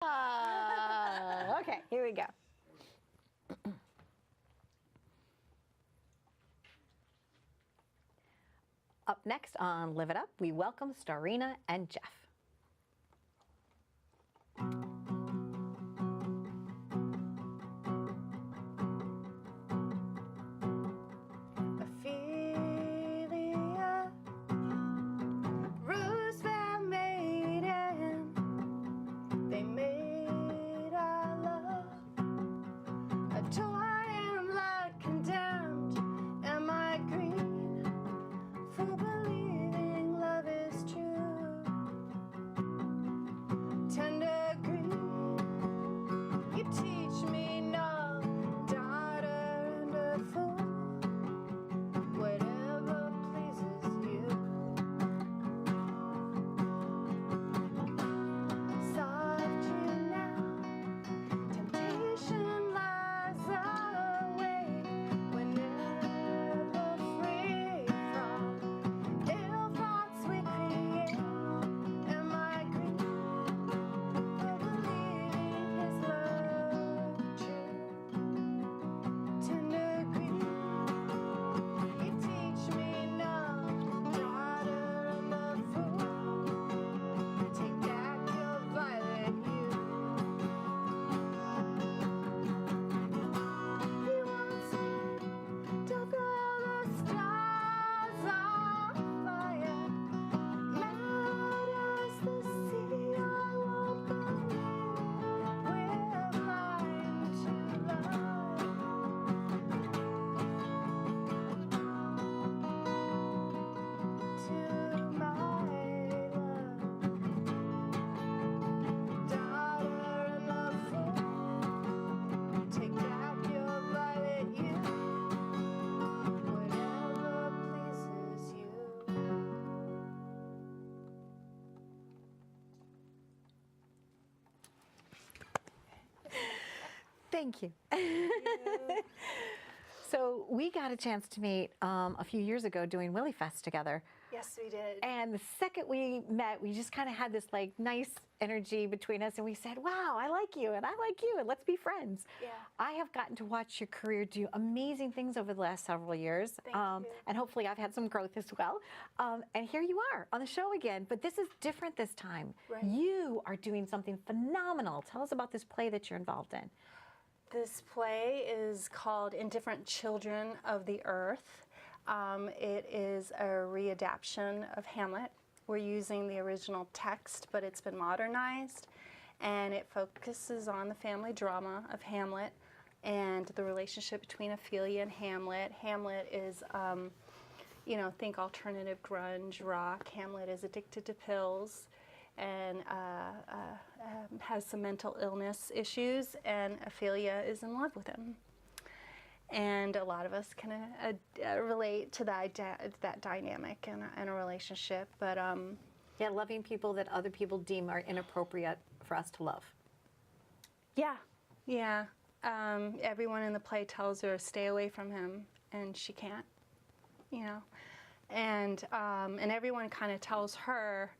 Okay, here we go. Up next on Live It Up, we welcome Starina and Jeff. Ophelia, Roosevelt made it. They made our love a toy and blood condemned. Am I green for believing love is true? Tender green, you teach me no, daughter and a fool. Whatever pleases you. Soft you now, temptation lies away. Whenever free from ill thoughts we create. Am I green for believing his love true? Tender green, you teach me now, daughter and a fool. Take back your violet hue. He wants me to throw the stars on fire. Mad as the sea, I won't believe we're blind to love. To my love, daughter and a fool. Take back your violet hue. Whatever pleases you. Thank you. So we got a chance to meet a few years ago doing Willie Fest together. Yes, we did. And the second we met, we just kind of had this like nice energy between us, and we said, wow, I like you and I like you and let's be friends. Yeah. I have gotten to watch your career do amazing things over the last several years. Thank you. And hopefully I've had some growth as well. And here you are on the show again, but this is different this time. Right. You are doing something phenomenal. Tell us about this play that you're involved in. This play is called Indifferent Children of the Earth. It is a readaptation of Hamlet. We're using the original text, but it's been modernized, and it focuses on the family drama of Hamlet and the relationship between Ophelia and Hamlet. Hamlet is, think alternative grunge rock. Hamlet is addicted to pills and has some mental illness issues, and Ophelia is in love with him. And a lot of us can relate to that dynamic in a relationship. But Yeah, loving people that other people deem are inappropriate for us to love. yeah. Everyone in the play tells her stay away from him, and she can't. And everyone kind of tells her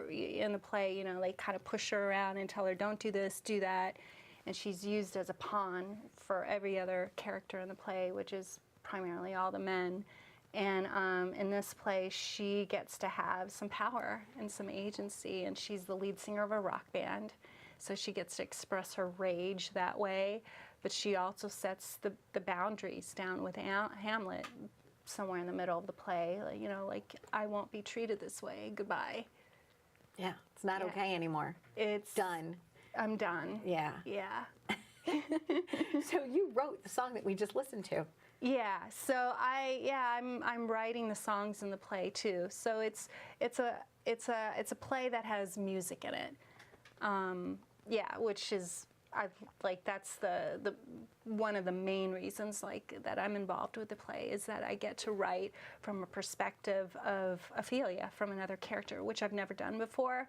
in the play, they kind of push her around and tell her don't do this, do that. And she's used as a pawn for every other character in the play, which is primarily all the men. And in this play, she gets to have some power and some agency, and she's the lead singer of a rock band. So she gets to express her rage that way, but she also sets the boundaries down with Hamlet somewhere in the middle of the play. Like, I won't be treated this way, goodbye. Yeah, it's not okay anymore. It's done. I'm done. Yeah. Yeah. So you wrote the song that we just listened to. Yeah. So I'm writing the songs in the play too. So it's a play that has music in it. Which is that's the one of the main reasons that I'm involved with the play, is that I get to write from a perspective of Ophelia, from another character, which I've never done before.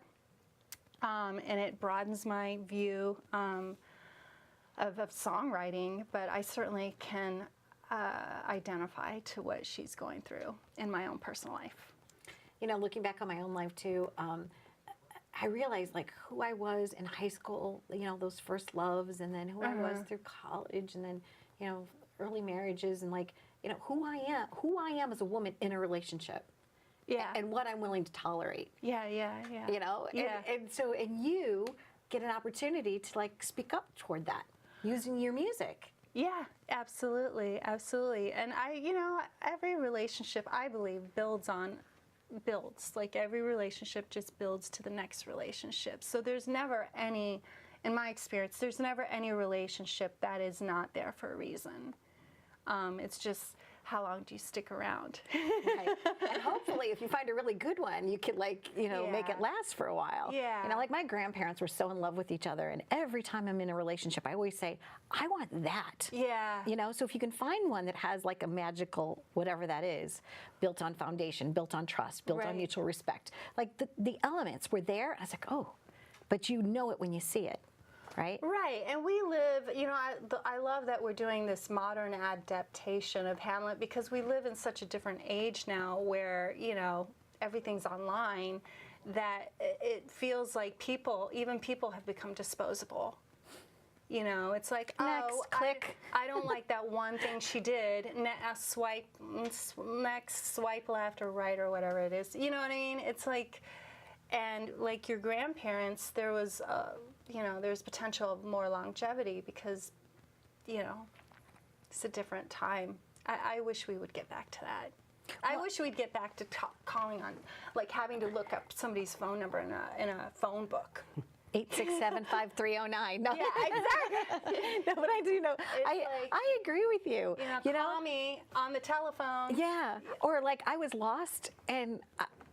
And it broadens my view of songwriting, but I certainly can identify to what she's going through in my own personal life. Looking back on my own life too, I realized like who I was in high school, you know, those first loves, and then who I was through college, and then, you know, early marriages, and like, you know, who I am as a woman in a relationship. Yeah. And what I'm willing to tolerate. Yeah. You know? Yeah. And you get an opportunity to like speak up toward that using your music. Yeah, absolutely. And every relationship, I believe, builds. Like every relationship just builds to the next relationship. So there's never any, in my experience, there's never any relationship that is not there for a reason. It's just, how long do you stick around? Right. And hopefully, if you find a really good one, you could make it last for a while. Yeah. You know, like my grandparents were so in love with each other, and every time I'm in a relationship, I always say, I want that. Yeah. You know, so if you can find one that has like a magical, whatever that is, built on foundation, built on trust, built on mutual respect, like the elements were there. I was like, oh, but you know it when you see it. Right? Right, and we live, I love that we're doing this modern adaptation of Hamlet, because we live in such a different age now where, everything's online, that it feels like even people have become disposable. It's like, next, click. I don't like that one thing she did. Swipe left or right or whatever it is. You know what I mean? It's like, and like your grandparents, there was there's potential of more longevity because, it's a different time. I wish we would get back to that. I wish we'd get back to calling on, like having to look up somebody's phone number in a phone book. 867-5309. No. Yeah, exactly. No, but I do know. I agree with you. Call me on the telephone. Yeah. Or like I was lost and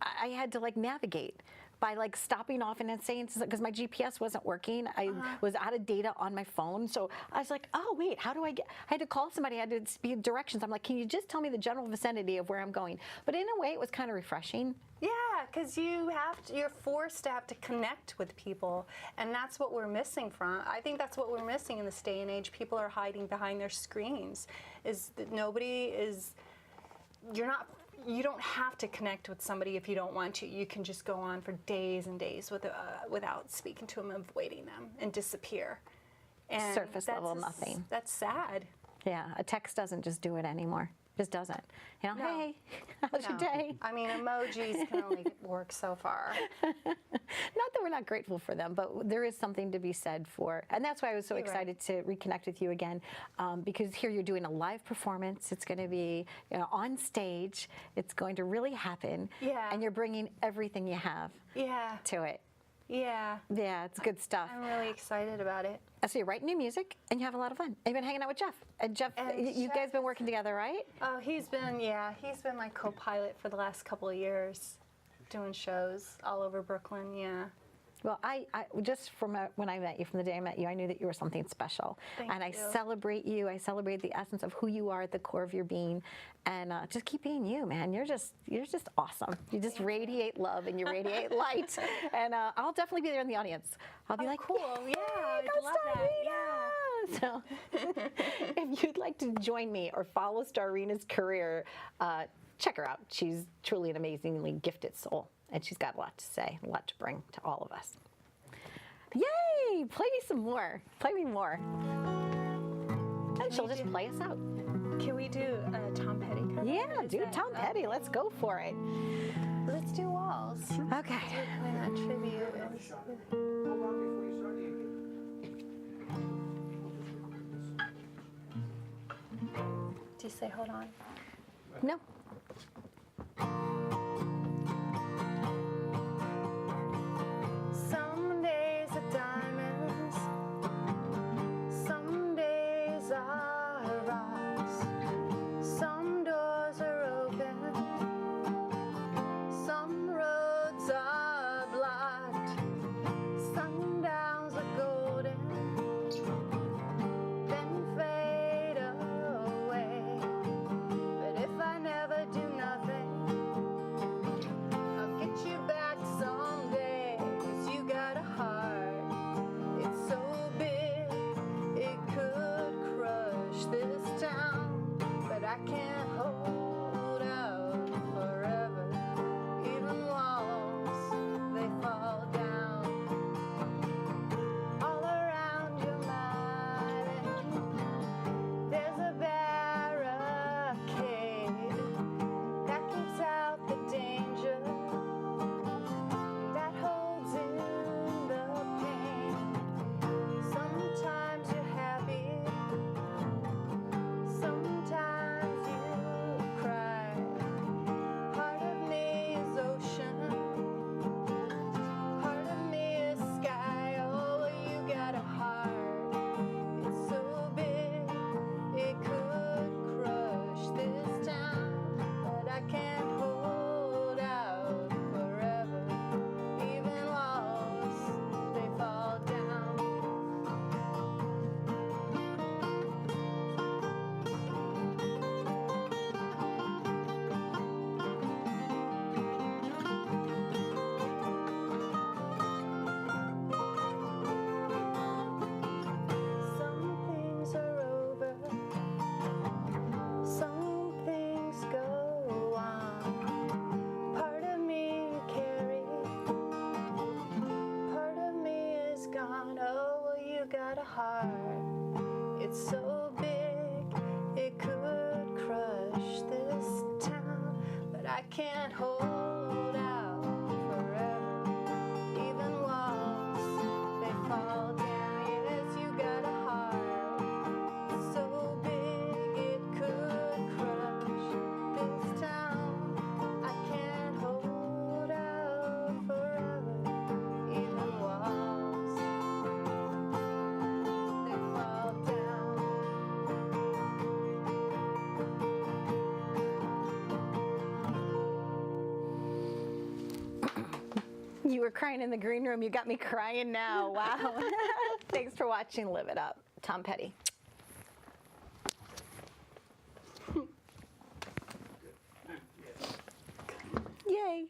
I had to like navigate by like stopping off and then saying, because my GPS wasn't working, I was out of data on my phone. So I was like, oh wait, how do I had to call somebody, I had to speak directions. I'm like, can you just tell me the general vicinity of where I'm going? But in a way, it was kind of refreshing. Yeah, because you're forced to have to connect with people, and that's what we're missing from. I think that's what we're missing in this day and age. People are hiding behind their screens. You don't have to connect with somebody if you don't want to. You can just go on for days and days without speaking to them, avoiding them, and disappear. And surface level nothing. That's sad. Yeah, a text doesn't just do it anymore. Just doesn't. No. Hey, how's your day? I mean, emojis can only work so far. Not that we're not grateful for them, but there is something to be said for, and that's why I was so excited to reconnect with you again, because here you're doing a live performance. It's going to be on stage. It's going to really happen. Yeah. And you're bringing everything you have to it. Yeah. Yeah, it's good stuff. I'm really excited about it. So you're writing new music, and you have a lot of fun. You've been hanging out with Jeff. And Jeff, you guys been working together, right? Oh, he's been my co-pilot for the last couple of years, doing shows all over Brooklyn, yeah. Well, I just from when I met you, from the day I met you, I knew that you were something special. Thank and I you. celebrate you. I celebrate the essence of who you are at the core of your being. And just keep being you, man. You're just awesome. You just radiate love and you radiate light. And I'll definitely be there in the audience. I'll be like, cool. Yeah, I'd love that. Yeah. So if you'd like to join me or follow Starina's career, check her out. She's truly an amazingly gifted soul. And she's got a lot to say, a lot to bring to all of us. Yay! Play me some more. Play me more. And she'll just play us out. Can we do Tom Petty? Yeah, do Tom Petty. Let's go for it. Let's do walls. Okay. We're playing that tribute. Do you say hold on? No. Some days are diamonds, some days are rocks, some doors are open, some roads are blocked, sundowns are golden, then fade away. But if I never Oh, well, you got a heart. It's so big, it could crush this town. But I can't hold out forever. Even walls, they fall down. Yes, you got a heart. It's so big, it could crush this town. I can't hold out forever. Even walls, they fall down. You were crying in the green room. You got me crying now. Wow. Thanks for watching Live It Up. Tom Petty. Yay.